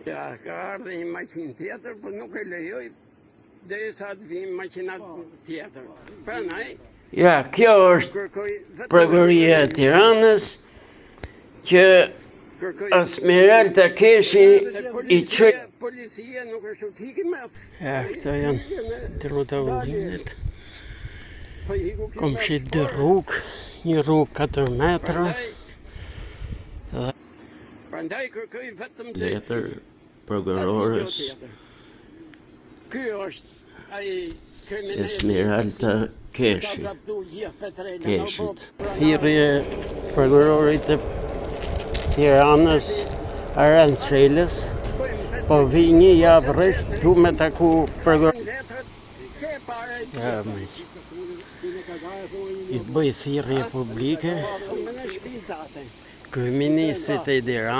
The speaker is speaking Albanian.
Ja, ka ardhe një makinë tjetër, por nuk e lejoj derisa të vinë makinat tjetër. Prandaj, ja, kjo është prokuroria e Tiranës që Asmeralda Keshi i çoi. Policia nuk është uthikim me atë. Ja, këto janë të rruta ullinit. Kom shit 2 rrugë, një rrugë 4 metra. Prandaj kërkoj vetëm Letër prokurorës Ky është ai kriminali Asmeralda Keshi. Keshit. Thirrje prokurorit të Tiranës Aran Çelës, po vi një javë rresht tu me taku prokuror. Ja, i bëj thirrje publike kryeministrit e Tiranës.